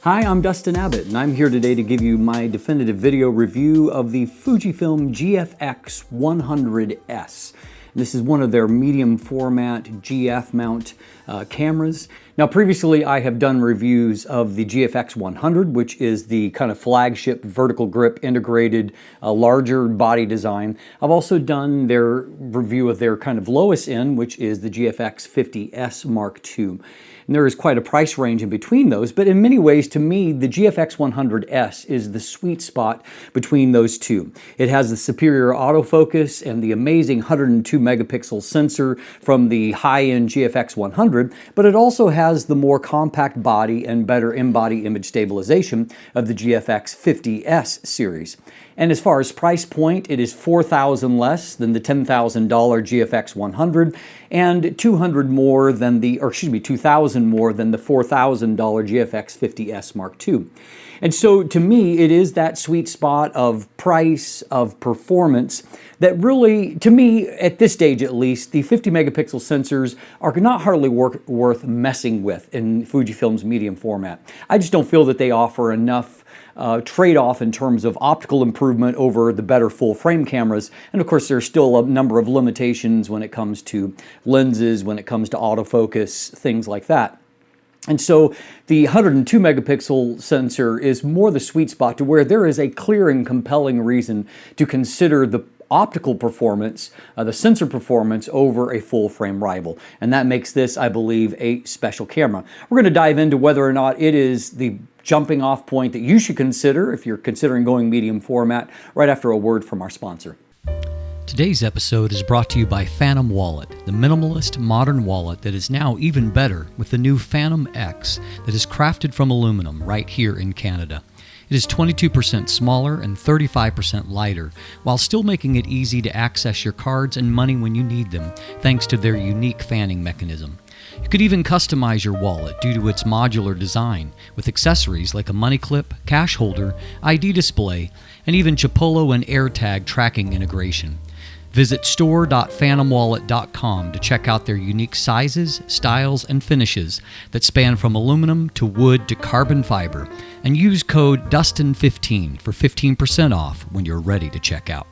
Hi, I'm Dustin Abbott, and I'm here today to give you my definitive video review of the FUJiFILM GFX 100S. This is one of their medium format GF mount cameras. Now previously I have done reviews of the GFX 100, which is the kind of flagship vertical grip integrated larger body design. I've also done their review of their kind of lowest end, which is the GFX 50S Mark II. And there is quite a price range in between those, but in many ways, to me, the GFX 100S is the sweet spot between those two. It has the superior autofocus and the amazing 102 megapixel sensor from the high-end GFX 100, but it also has the more compact body and better in-body image stabilization of the GFX 50S series. And as far as price point, it is $4,000 less than the $10,000 GFX 100 and $2,000 more than the $4,000 GFX 50S Mark II. And so to me, it is that sweet spot of price, of performance, that really, to me, at this stage at least, the 50 megapixel sensors are not hardly worth messing with in Fujifilm's medium format. I just don't feel that they offer enough trade-off in terms of optical improvement over the better full-frame cameras. And of course, there's still a number of limitations when it comes to lenses, when it comes to autofocus, things like that. And so the 102 megapixel sensor is more the sweet spot to where there is a clear and compelling reason to consider the optical performance, the sensor performance over a full-frame rival. And that makes this, I believe, a special camera. We're going to dive into whether or not it is the jumping off point that you should consider if you're considering going medium format, right after a word from our sponsor. Today's episode is brought to you by Phantom Wallet, the minimalist modern wallet that is now even better with the new Phantom X that is crafted from aluminum right here in Canada. It is 22% smaller and 35% lighter, while still making it easy to access your cards and money when you need them, thanks to their unique fanning mechanism. You could even customize your wallet due to its modular design, with accessories like a money clip, cash holder, ID display, and even Chipolo and AirTag tracking integration. Visit store.phantomwallet.com to check out their unique sizes, styles, and finishes that span from aluminum to wood to carbon fiber, and use code DUSTIN15 for 15% off when you're ready to check out.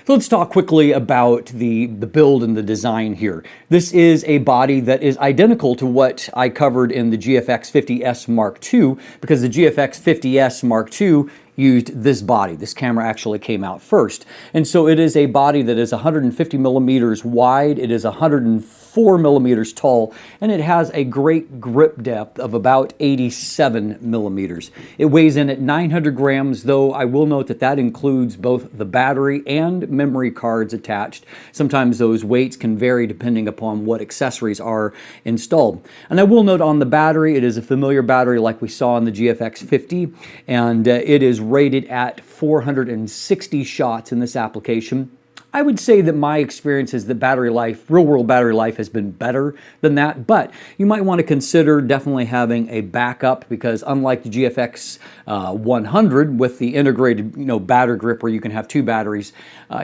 So let's talk quickly about the build and the design here. This is a body that is identical to what I covered in the GFX 50S Mark II, because the GFX 50S Mark II used this body. This camera actually came out first. And so it is a body that is 150 millimeters wide, it is 104 millimeters tall, and it has a great grip depth of about 87 millimeters. It weighs in at 900 grams, though I will note that that includes both the battery and memory cards attached. Sometimes those weights can vary depending upon what accessories are installed. And I will note on the battery, it is a familiar battery like we saw in the GFX 50, and it is rated at 460 shots in this application. I would say that my experience is that battery life, real-world battery life, has been better than that, but you might want to consider definitely having a backup, because unlike the GFX 100 with the integrated battery grip where you can have two batteries,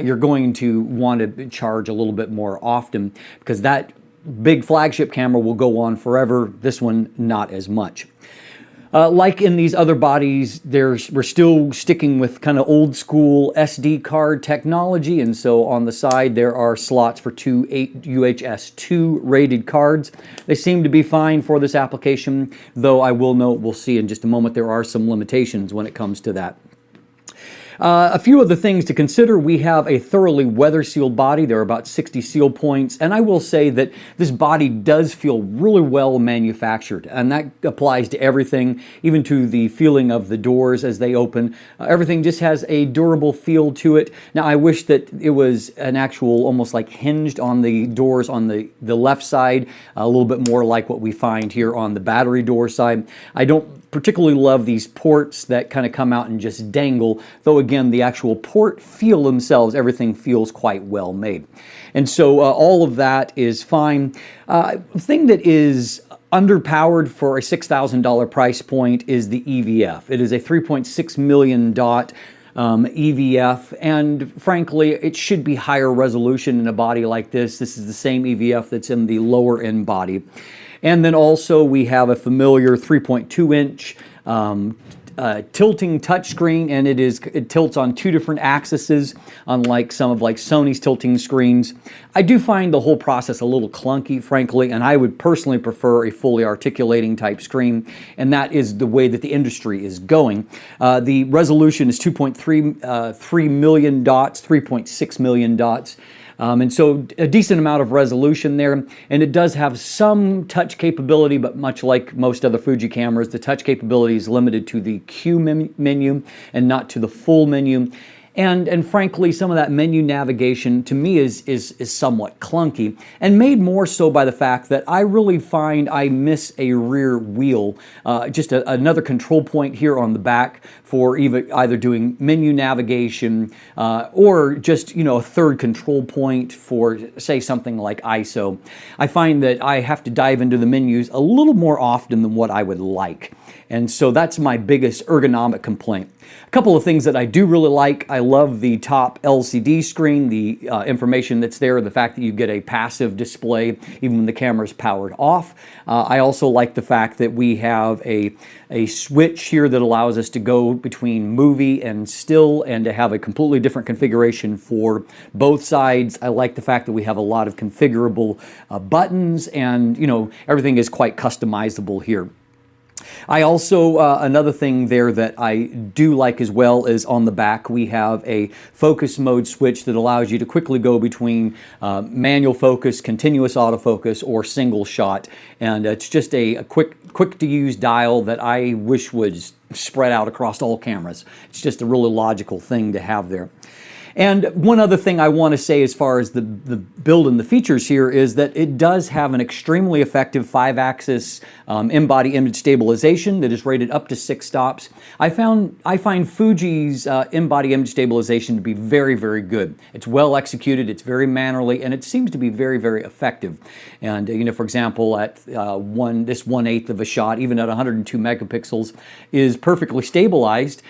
you're going to want to charge a little bit more often, because that big flagship camera will go on forever. This one, not as much. Like in these other bodies, we're still sticking with kind of old school SD card technology, and so on the side there are slots for two UHS 2 rated cards. They seem to be fine for this application, though I will note, we'll see in just a moment, there are some limitations when it comes to that. A few other things to consider. We have a thoroughly weather-sealed body. There are about 60 seal points, and I will say that this body does feel really well manufactured, and that applies to everything, even to the feeling of the doors as they open. Everything just has a durable feel to it. Now, I wish that it was an actual, almost like hinged on the doors on the left side, a little bit more like what we find here on the battery door side. I don't particularly love these ports that kind of come out and just dangle, though again, the actual port feel themselves, everything feels quite well made. And so all of that is fine. The thing that is underpowered for a $6,000 price point is the EVF. It is a 3.6 million dot EVF, and frankly, it should be higher resolution in a body like this. This is the same EVF that's in the lower end body. And then also we have a familiar 3.2 inch tilting touchscreen, and it tilts on 2 different axes, unlike some of Sony's tilting screens. I do find the whole process a little clunky, frankly, and I would personally prefer a fully articulating type screen, and that is the way that the industry is going. The resolution is 2.3 million dots, 3.6 million dots. And so a decent amount of resolution there, and it does have some touch capability, but much like most other Fuji cameras, the touch capability is limited to the Q menu and not to the full menu. And frankly, some of that menu navigation to me is somewhat clunky, and made more so by the fact that I really find I miss a rear wheel, just another control point here on the back for either doing menu navigation or just a third control point for, say, something like ISO. I find that I have to dive into the menus a little more often than what I would like. And so that's my biggest ergonomic complaint. A couple of things that I do really like. I love the top LCD screen, the information that's there, the fact that you get a passive display even when the camera is powered off. I also like the fact that we have a switch here that allows us to go between movie and still, and to have a completely different configuration for both sides. I like the fact that we have a lot of configurable buttons, and everything is quite customizable here. I also, another thing there that I do like as well is on the back we have a focus mode switch that allows you to quickly go between manual focus, continuous autofocus, or single shot. And it's just a quick to use dial that I wish was spread out across all cameras. It's just a really logical thing to have there. And one other thing I want to say as far as the build and the features here is that it does have an extremely effective 5-axis in-body image stabilization that is rated up to 6 stops. I find Fuji's in-body image stabilization to be very, very good. It's well executed, it's very mannerly, and it seems to be very, very effective. And for example, at this 1/8 of a shot, even at 102 megapixels, is perfectly stabilized.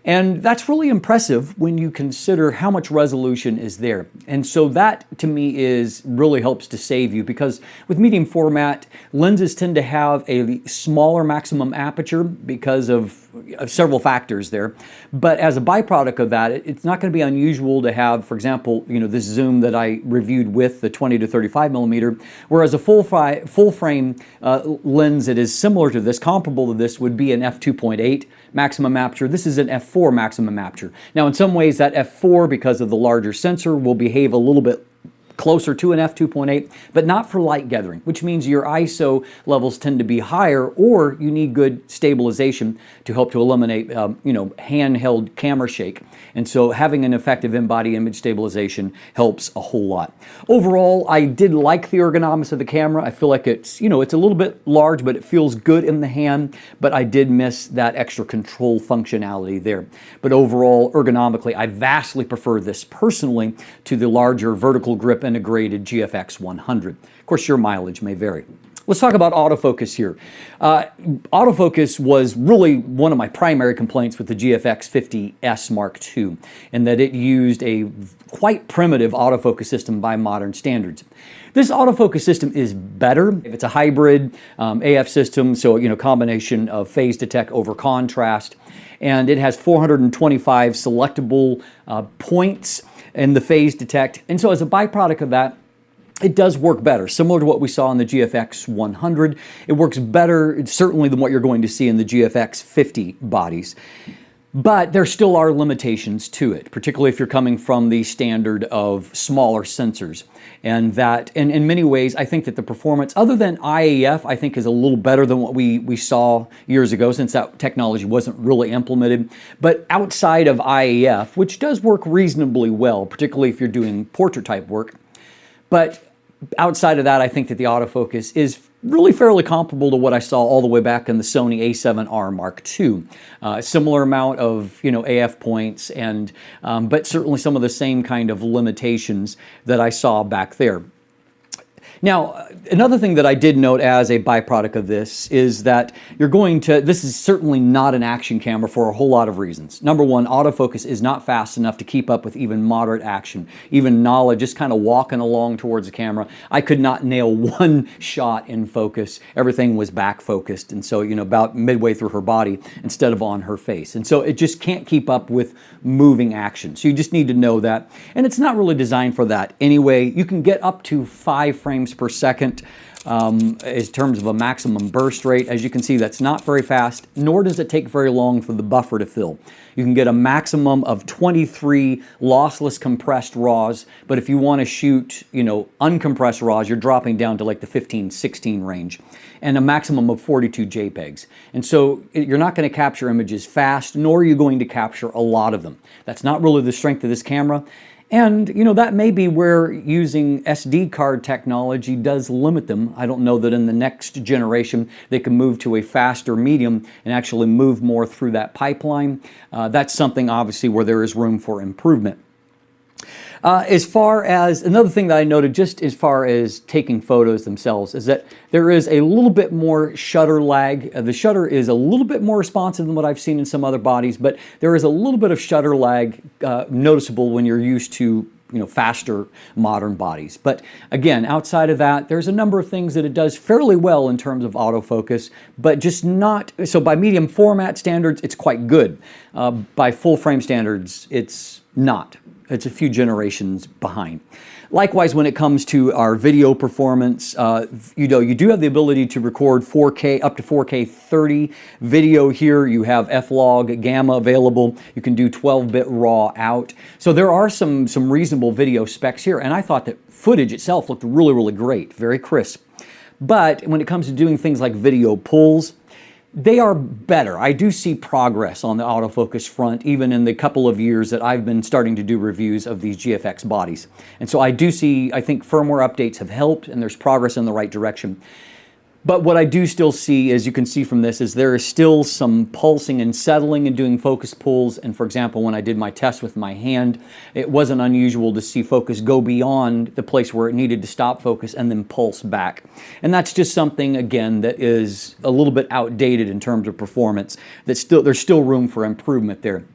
And that's really impressive when you consider how much resolution is there. And so that, to me, really helps to save you, because with medium format, lenses tend to have a smaller maximum aperture because of several factors there. But as a byproduct of that, it's not going to be unusual to have, for example, this zoom that I reviewed with the 20 to 35 millimeter, whereas a full frame lens that is similar to this, comparable to this, would be an f2.8 maximum aperture. This is an f4 maximum aperture. Now, in some ways, that f4, because of the larger sensor, will behave a little bit closer to an f2.8, but not for light gathering, which means your ISO levels tend to be higher, or you need good stabilization to help to eliminate, handheld camera shake. And so having an effective in-body image stabilization helps a whole lot. Overall, I did like the ergonomics of the camera. I feel like it's a little bit large, but it feels good in the hand, but I did miss that extra control functionality there. But overall, ergonomically, I vastly prefer this personally to the larger vertical grip integrated GFX 100. Of course, your mileage may vary. Let's talk about autofocus here. Autofocus was really one of my primary complaints with the GFX 50S Mark II, in that it used a quite primitive autofocus system by modern standards. This autofocus system is better. It's a hybrid AF system, so combination of phase detect over contrast, and it has 425 selectable points in the phase detect. And so as a byproduct of that, it does work better, similar to what we saw in the GFX 100. It works better, certainly, than what you're going to see in the GFX 50 bodies. But there still are limitations to it, particularly if you're coming from the standard of smaller sensors. And that, in many ways, I think that the performance, other than IAF, I think is a little better than what we saw years ago, since that technology wasn't really implemented. But outside of IAF, which does work reasonably well, particularly if you're doing portrait type work, but outside of that, I think that the autofocus is really fairly comparable to what I saw all the way back in the Sony A7R Mark II. Similar amount of AF points, and but certainly some of the same kind of limitations that I saw back there. Now, another thing that I did note as a byproduct of this is that this is certainly not an action camera for a whole lot of reasons. Number one, autofocus is not fast enough to keep up with even moderate action. Even Nala, just kind of walking along towards the camera, I could not nail one shot in focus. Everything was back focused, and so, about midway through her body instead of on her face. And so it just can't keep up with moving action. So you just need to know that. And it's not really designed for that anyway. You can get up to 5 frames per second in terms of a maximum burst rate. As you can see, that's not very fast, nor does it take very long for the buffer to fill. You can get a maximum of 23 lossless compressed RAWs, but if you want to shoot, uncompressed RAWs, you're dropping down to like the 15, 16 range, and a maximum of 42 JPEGs. And so you're not going to capture images fast, nor are you going to capture a lot of them. That's not really the strength of this camera. And, that may be where using SD card technology does limit them. I don't know that in the next generation they can move to a faster medium and actually move more through that pipeline. That's something, obviously, where there is room for improvement. As far as another thing that I noted, just as far as taking photos themselves, is that there is a little bit more shutter lag. The shutter is a little bit more responsive than what I've seen in some other bodies, but there is a little bit of shutter lag noticeable when you're used to faster modern bodies. But again, outside of that, there's a number of things that it does fairly well in terms of autofocus, but just not, so by medium format standards, it's quite good. By full frame standards, it's not. It's a few generations behind. Likewise, when it comes to our video performance, you do have the ability to record 4K, up to 4K 30 video here. You have F-Log, Gamma available. You can do 12-bit RAW out. So there are some reasonable video specs here, and I thought that footage itself looked really, really great, very crisp. But when it comes to doing things like video pulls, they are better. I do see progress on the autofocus front, even in the couple of years that I've been starting to do reviews of these GFX bodies. And so I do see, I think firmware updates have helped, and there's progress in the right direction. But what I do still see, as you can see from this, is there is still some pulsing and settling and doing focus pulls. And for example, when I did my test with my hand, it wasn't unusual to see focus go beyond the place where it needed to stop focus and then pulse back. And that's just something, again, that is a little bit outdated in terms of performance. There's still room for improvement there.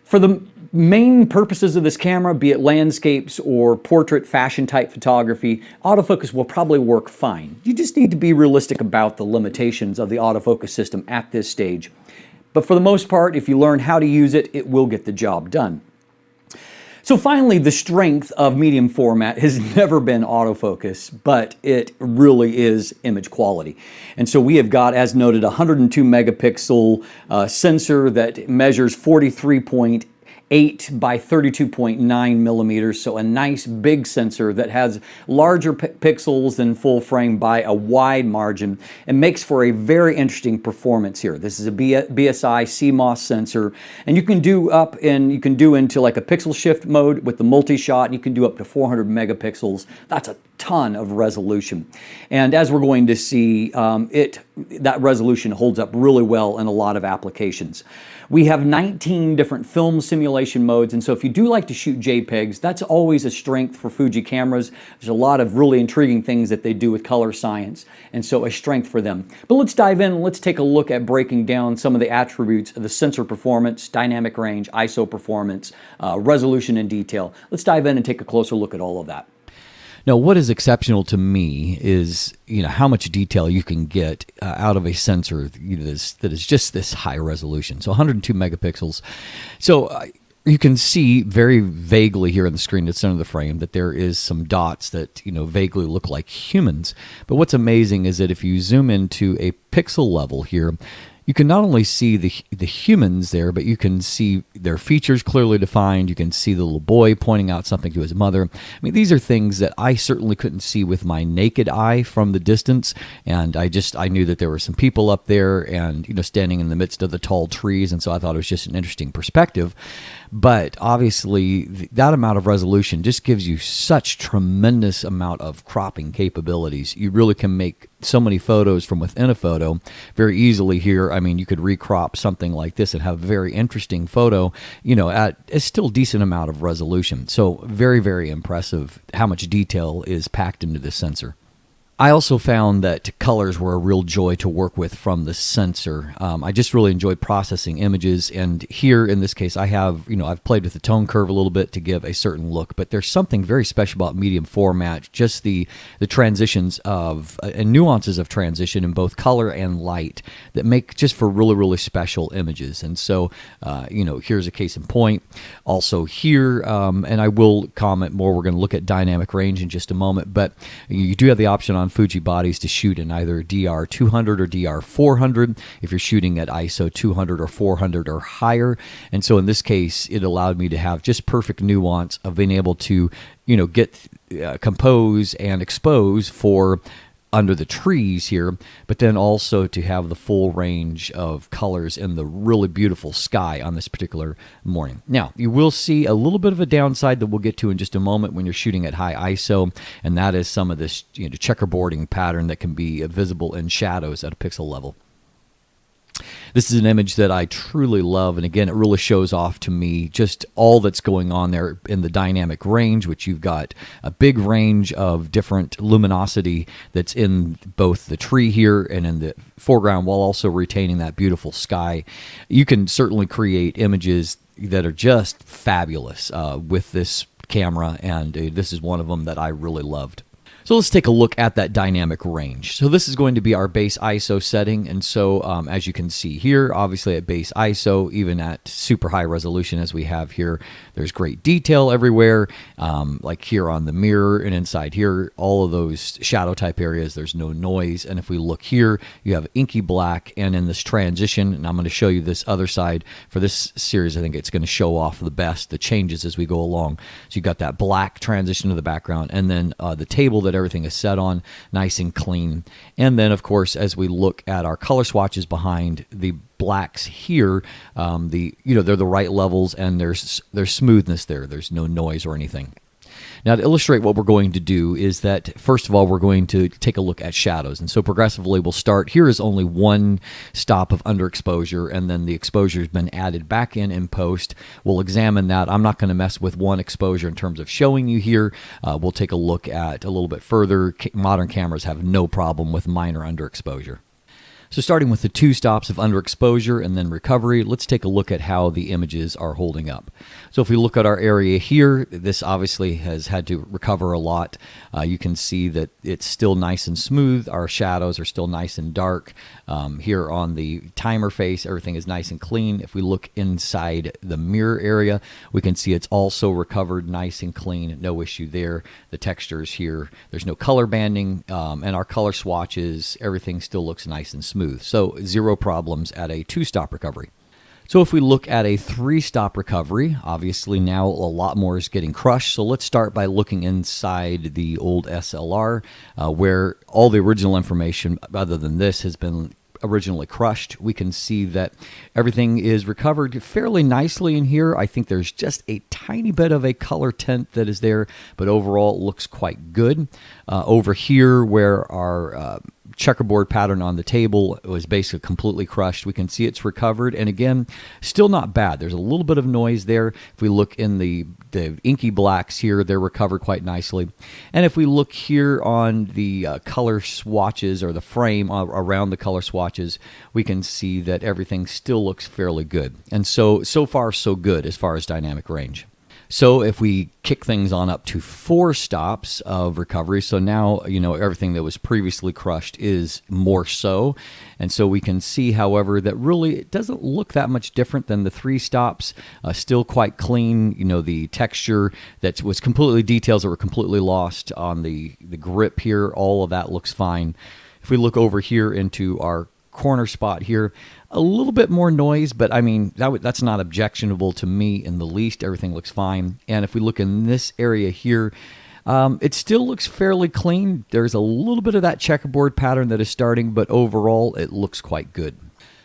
For the main purposes of this camera, be it landscapes or portrait fashion type photography, autofocus will probably work fine. You just need to be realistic about the limitations of the autofocus system at this stage. But for the most part, if you learn how to use it, it will get the job done. So finally, the strength of medium format has never been autofocus, but it really is image quality. And so we have got, as noted, a 102 megapixel sensor that measures 43.8 by 32.9 millimeters, so a nice big sensor that has larger pixels than full frame by a wide margin and makes for a very interesting performance here. This is a BSI CMOS sensor, and you can do into like a pixel shift mode with the multi-shot, and you can do up to 400 megapixels. That's a ton of resolution. And as we're going to see, that resolution holds up really well in a lot of applications. We have 19 different film simulation modes, and so if you do like to shoot JPEGs, that's always a strength for Fuji cameras. There's a lot of really intriguing things that they do with color science, and so a strength for them. But let's dive in and let's take a look at breaking down some of the attributes of the sensor performance, dynamic range, ISO performance, resolution and detail. Let's dive in and take a closer look at all of that. Now, what is exceptional to me is, how much detail you can get out of a sensor that is just this high resolution. So 102 megapixels. So you can see very vaguely here on the screen at the center of the frame that there is some dots that, vaguely look like humans. But what's amazing is that if you zoom into a pixel level here, you can not only see the humans there, but you can see their features clearly defined. You can see the little boy pointing out something to his mother. I mean, these are things that I certainly couldn't see with my naked eye from the distance. And I knew that there were some people up there and, standing in the midst of the tall trees. And so I thought it was just an interesting perspective. But obviously, that amount of resolution just gives you such tremendous amount of cropping capabilities. You really can make so many photos from within a photo very easily here. I mean, you could recrop something like this and have a very interesting photo, at a still decent amount of resolution. So very, very impressive how much detail is packed into this sensor. I also found that colors were a real joy to work with from the sensor. I just really enjoyed processing images, and here in this case I have, I've played with the tone curve a little bit to give a certain look, but there's something very special about medium format, just the transitions of and nuances of transition in both color and light that make just for really, really special images. And so, here's a case in point. Also here, and I will comment more, we're going to look at dynamic range in just a moment, but you do have the option on Fuji bodies to shoot in either DR200 or DR400 if you're shooting at ISO 200 or 400 or higher. And so in this case, it allowed me to have just perfect nuance of being able to, get compose and expose for under the trees here, but then also to have the full range of colors in the really beautiful sky on this particular morning. Now, you will see a little bit of a downside that we'll get to in just a moment when you're shooting at high ISO, and that is some of this checkerboarding pattern that can be visible in shadows at a pixel level. This is an image that I truly love, and again, it really shows off to me just all that's going on there in the dynamic range, which you've got a big range of different luminosity that's in both the tree here and in the foreground, while also retaining that beautiful sky. You can certainly create images that are just fabulous with this camera, and this is one of them that I really loved. So let's take a look at that dynamic range. So this is going to be our base ISO setting, and so as you can see here, obviously at base ISO, even at super high resolution as we have here, there's great detail everywhere, like here on the mirror and inside here, all of those shadow type areas, there's no noise. And if we look here, you have inky black, and in this transition, and I'm going to show you this other side for this series, I think it's going to show off the best, the changes as we go along. So you got that black transition to the background, and then the table that everything is set on, nice and clean. And then, of course, as we look at our color swatches behind the blacks here, they're the right levels, and there's smoothness there. There's no noise or anything. Now, to illustrate what we're going to do is that, first of all, we're going to take a look at shadows. And so progressively we'll start. Here is only one stop of underexposure, and then the exposure has been added back in post. We'll examine that. I'm not going to mess with one exposure in terms of showing you here. We'll take a look at a little bit further. Modern cameras have no problem with minor underexposure. So starting with the two stops of underexposure and then recovery, let's take a look at how the images are holding up. So if we look at our area here, this obviously has had to recover a lot. You can see that it's still nice and smooth. Our shadows are still nice and dark. Here on the timer face, everything is nice and clean. If we look inside the mirror area, we can see it's also recovered nice and clean. No issue there. The textures here, there's no color banding, and our color swatches, everything still looks nice and smooth. So zero problems at a two-stop recovery. So if we look at a three-stop recovery, obviously now a lot more is getting crushed. So let's start by looking inside the old SLR, where all the original information, other than this, has been originally crushed. We can see that everything is recovered fairly nicely in here. I think there's just a tiny bit of a color tint that is there, but overall it looks quite good. Over here, where our checkerboard pattern on the table was basically completely crushed, we can see it's recovered, and again, still not bad. There's a little bit of noise there. If we look in the inky blacks here, they're recovered quite nicely. And if we look here on the color swatches, or the frame around the color swatches, we can see that everything still looks fairly good. And so far so good as far as dynamic range. So if we kick things on up to 4 stops of recovery, so now, everything that was previously crushed is more so. And so we can see, however, that really it doesn't look that much different than the 3 stops. Still quite clean. The texture that was completely, details that were completely lost on the grip here, all of that looks fine. If we look over here into our corner spot here, a little bit more noise, but I mean, that's not objectionable to me in the least. Everything looks fine. And if we look in this area here, it still looks fairly clean. There's a little bit of that checkerboard pattern that is starting, but overall it looks quite good.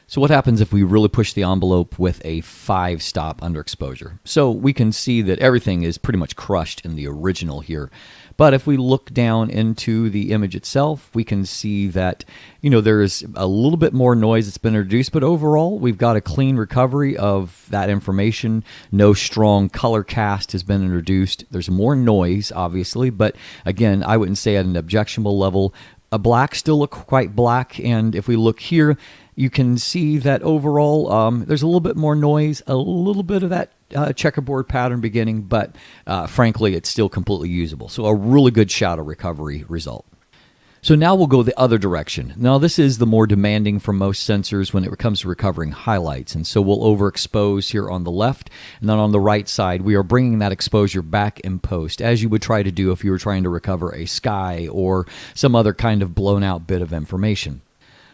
So what happens if we really push the envelope with a 5-stop underexposure? So we can see that everything is pretty much crushed in the original here. But if we look down into the image itself, we can see that, there's a little bit more noise that's been introduced, but overall, we've got a clean recovery of that information. No strong color cast has been introduced. There's more noise, obviously, but again, I wouldn't say at an objectionable level. black still look quite black, and if we look here, you can see that overall there's a little bit more noise, a little bit of that checkerboard pattern beginning, but frankly, it's still completely usable. So a really good shadow recovery result. So now we'll go the other direction. Now this is the more demanding for most sensors when it comes to recovering highlights. And so we'll overexpose here on the left, and then on the right side, we are bringing that exposure back in post, as you would try to do if you were trying to recover a sky or some other kind of blown out bit of information.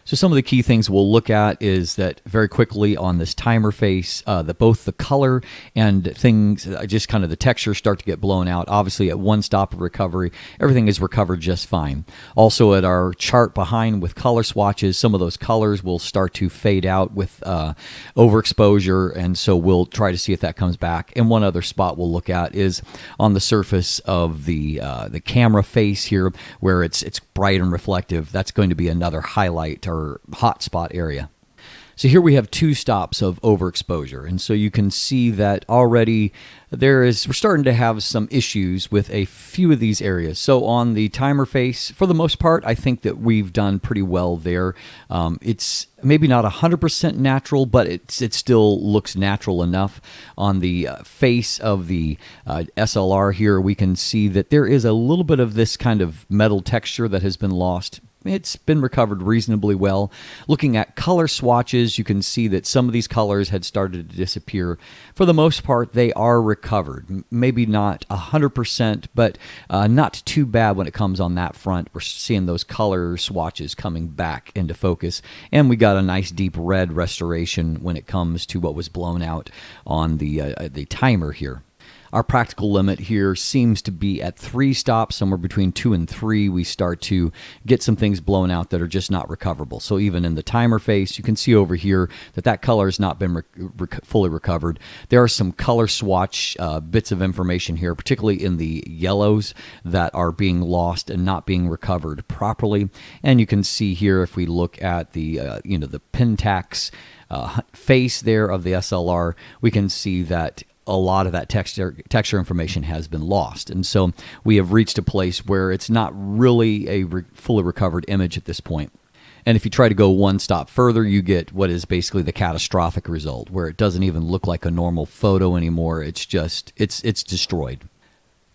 So some of the key things we'll look at is that very quickly on this timer face, that both the color and things, just kind of the texture start to get blown out. Obviously at one stop of recovery, everything is recovered just fine. Also at our chart behind with color swatches, some of those colors will start to fade out with overexposure, and so we'll try to see if that comes back. And one other spot we'll look at is on the surface of the camera face here, where it's bright and reflective. That's going to be another highlight or hotspot area. So here we have two stops of overexposure, and so you can see that already we're starting to have some issues with a few of these areas. So on the timer face, for the most part, I think that we've done pretty well there. It's maybe not 100% natural, but it still looks natural enough. On the face of the SLR here, we can see that there is a little bit of this kind of metal texture that has been lost. It's been recovered reasonably well. Looking at color swatches, you can see that some of these colors had started to disappear. For the most part, they are recovered. Maybe not 100%, but not too bad when it comes on that front. We're seeing those color swatches coming back into focus. And we got a nice deep red restoration when it comes to what was blown out on the timer here. Our practical limit here seems to be at 3 stops, somewhere between 2 and 3. We start to get some things blown out that are just not recoverable. So even in the timer face, you can see over here that color has not been fully recovered. There are some color swatch bits of information here, particularly in the yellows, that are being lost and not being recovered properly. And you can see here, if we look at the the Pentax face there of the SLR, we can see that a lot of that texture information has been lost. And so we have reached a place where it's not really a fully recovered image at this point. And if you try to go one stop further, you get what is basically the catastrophic result, where it doesn't even look like a normal photo anymore. It's just, it's destroyed.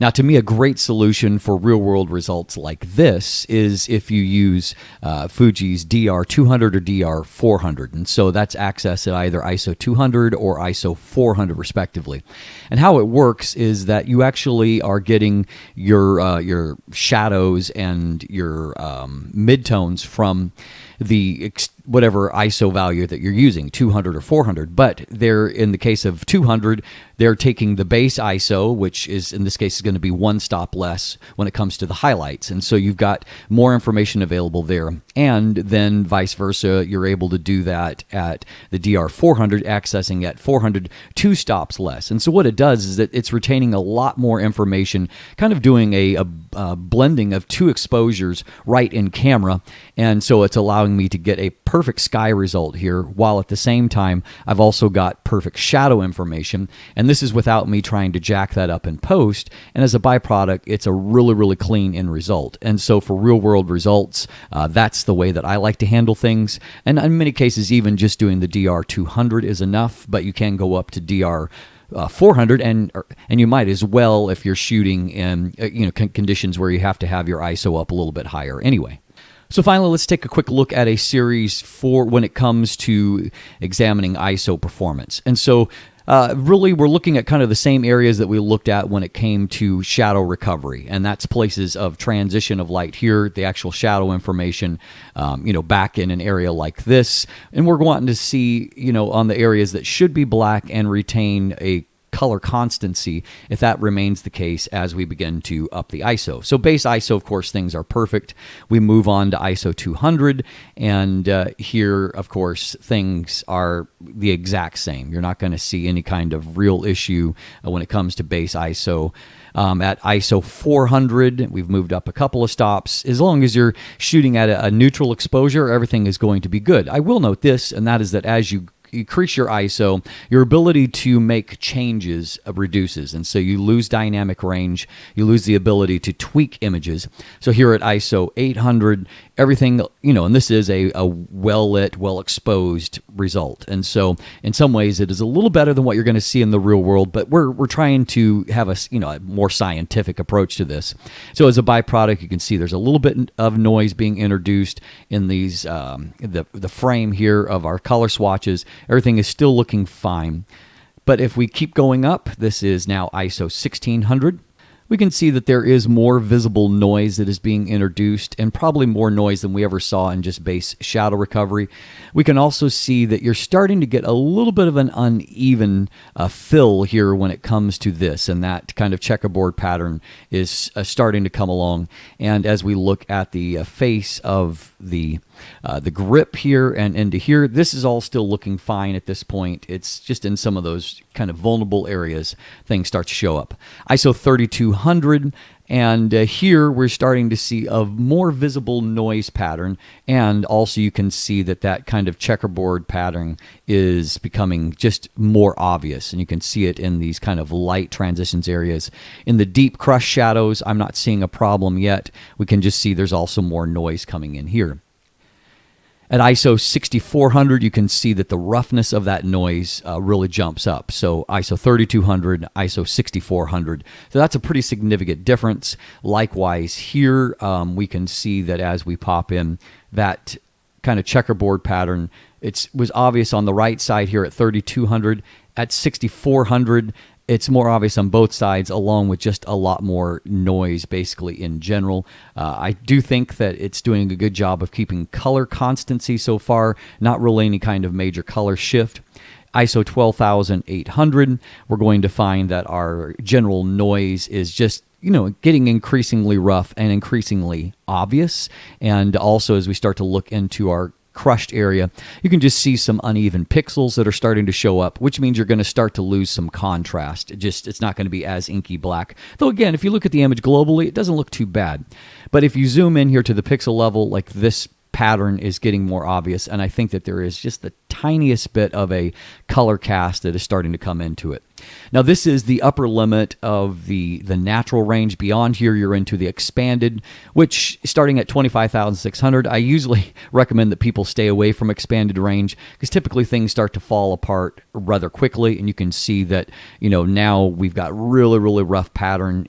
Now, to me, a great solution for real-world results like this is if you use Fuji's DR200 or DR400. And so that's accessed at either ISO 200 or ISO 400, respectively. And how it works is that you actually are getting your shadows and your midtones from the whatever ISO value that you're using, 200 or 400. But in the case of 200, they're taking the base ISO, which is in this case is going to be one stop less when it comes to the highlights. And so you've got more information available there. And then vice versa, you're able to do that at the DR400, accessing at 400, 2 stops less. And so what it does is that it's retaining a lot more information, kind of doing a blending of 2 exposures right in camera. And so it's allowing me to get a perfect sky result here, while at the same time, I've also got perfect shadow information. And this is without me trying to jack that up in post. And as a byproduct, it's a really, really clean end result. And so for real world results, that's the way that I like to handle things. And in many cases, even just doing the DR200 is enough, but you can go up to DR 400, and you might as well if you're shooting in conditions where you have to have your ISO up a little bit higher anyway. So finally, let's take a quick look at a series for when it comes to examining ISO performance. And so really, we're looking at kind of the same areas that we looked at when it came to shadow recovery, and that's places of transition of light here, the actual shadow information, back in an area like this. And we're wanting to see, on the areas that should be black and retain a color constancy, if that remains the case as we begin to up the ISO. So base ISO, of course, things are perfect. We move on to ISO 200, and here, of course, things are the exact same. You're not going to see any kind of real issue when it comes to base ISO. At ISO 400, we've moved up a couple of stops. As long as you're shooting at a neutral exposure, everything is going to be good. I will note this, and that is that as you increase your ISO, your ability to make changes reduces. And so you lose dynamic range, you lose the ability to tweak images. So here at ISO 800, everything, and this is a well-lit, well-exposed result. And so in some ways it is a little better than what you're going to see in the real world, but we're trying to have a more scientific approach to this. So as a byproduct, you can see there's a little bit of noise being introduced in these the frame here of our color swatches. Everything is still looking fine. But if we keep going up, this is now ISO 1600. We can see that there is more visible noise that is being introduced, and probably more noise than we ever saw in just base shadow recovery. We can also see that you're starting to get a little bit of an uneven fill here when it comes to this, and that kind of checkerboard pattern is starting to come along. And as we look at the face of the grip here and into here, this is all still looking fine at this point. It's just in some of those kind of vulnerable areas things start to show up. ISO 3200, and here we're starting to see a more visible noise pattern, and also you can see that kind of checkerboard pattern is becoming just more obvious, and you can see it in these kind of light transitions areas. In the deep crush shadows, I'm not seeing a problem yet. We can just see there's also more noise coming in here. At ISO 6400, you can see that the roughness of that noise really jumps up. So ISO 3200, ISO 6400. So that's a pretty significant difference. Likewise here, we can see that as we pop in that kind of checkerboard pattern, it was obvious on the right side here at 3200. At 6400, it's more obvious on both sides, along with just a lot more noise basically in general. I do think that it's doing a good job of keeping color constancy so far, not really any kind of major color shift. ISO 12800, we're going to find that our general noise is just getting increasingly rough and increasingly obvious. And also as we start to look into our crushed area, you can just see some uneven pixels that are starting to show up, which means you're going to start to lose some contrast. It's not going to be as inky black. Though again, if you look at the image globally, it doesn't look too bad. But if you zoom in here to the pixel level, like this pattern is getting more obvious, and I think that there is just the tiniest bit of a color cast that is starting to come into it. Now this is the upper limit of the natural range. Beyond here you're into the expanded, which starting at 25,600, I usually recommend that people stay away from expanded range because typically things start to fall apart rather quickly, and you can see that now we've got really rough pattern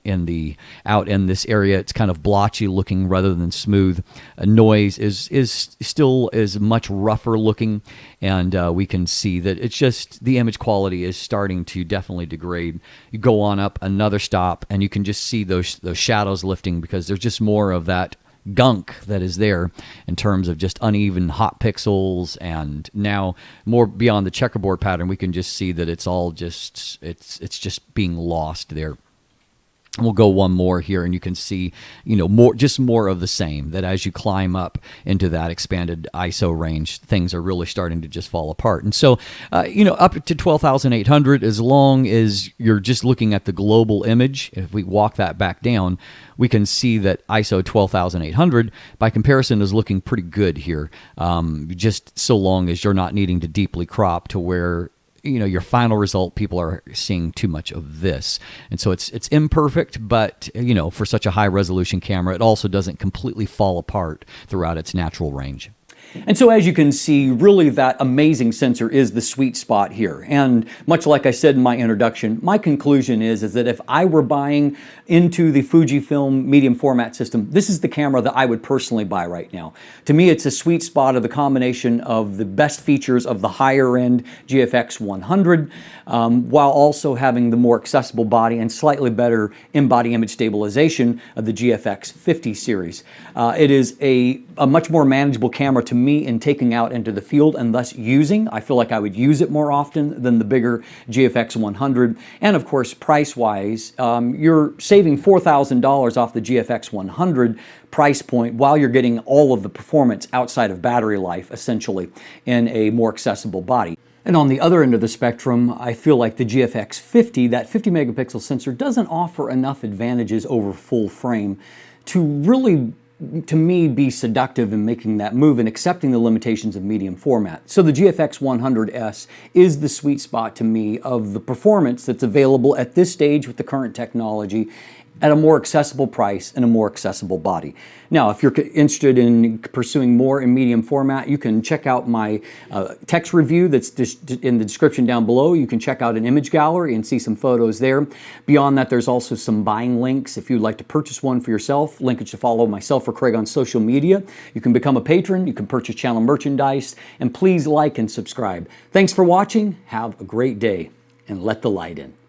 out in this area. It's kind of blotchy looking rather than smooth. Noise is still much rougher looking, and we can see that it's just the image quality is starting to definitely degrade. You go on up another stop and you can just see those shadows lifting because there's just more of that gunk that is there in terms of just uneven hot pixels, and now more beyond the checkerboard pattern we can just see that it's all just it's just being lost there. We'll go one more here, and you can see, more of the same, that as you climb up into that expanded ISO range, things are really starting to just fall apart. And so, up to 12,800, as long as you're just looking at the global image, if we walk that back down, we can see that ISO 12,800, by comparison, is looking pretty good here, just so long as you're not needing to deeply crop to where your final result, people are seeing too much of this. And so it's imperfect, but, for such a high resolution camera, it also doesn't completely fall apart throughout its natural range. And so as you can see, really that amazing sensor is the sweet spot here. And much like I said in my introduction, my conclusion is that if I were buying into the Fujifilm medium format system, this is the camera that I would personally buy right now. To me, it's a sweet spot of the combination of the best features of the higher end GFX 100, while also having the more accessible body and slightly better in-body image stabilization of the GFX 50 series. It is a much more manageable camera to me in taking out into the field and thus using. I feel like I would use it more often than the bigger GFX 100. And of course, price-wise, you're saving $4,000 off the GFX 100 price point while you're getting all of the performance outside of battery life, essentially, in a more accessible body. And on the other end of the spectrum, I feel like the GFX 50, that 50 megapixel sensor, doesn't offer enough advantages over full frame to really, to me, be seductive in making that move and accepting the limitations of medium format. So the GFX 100S is the sweet spot to me of the performance that's available at this stage with the current technology, at a more accessible price and a more accessible body. Now, if you're interested in pursuing more in medium format, you can check out my text review that's in the description down below. You can check out an image gallery and see some photos there. Beyond that, there's also some buying links if you'd like to purchase one for yourself. Linkage to follow myself or Craig on social media. You can become a patron, you can purchase channel merchandise, and please like and subscribe. Thanks for watching, have a great day, and let the light in.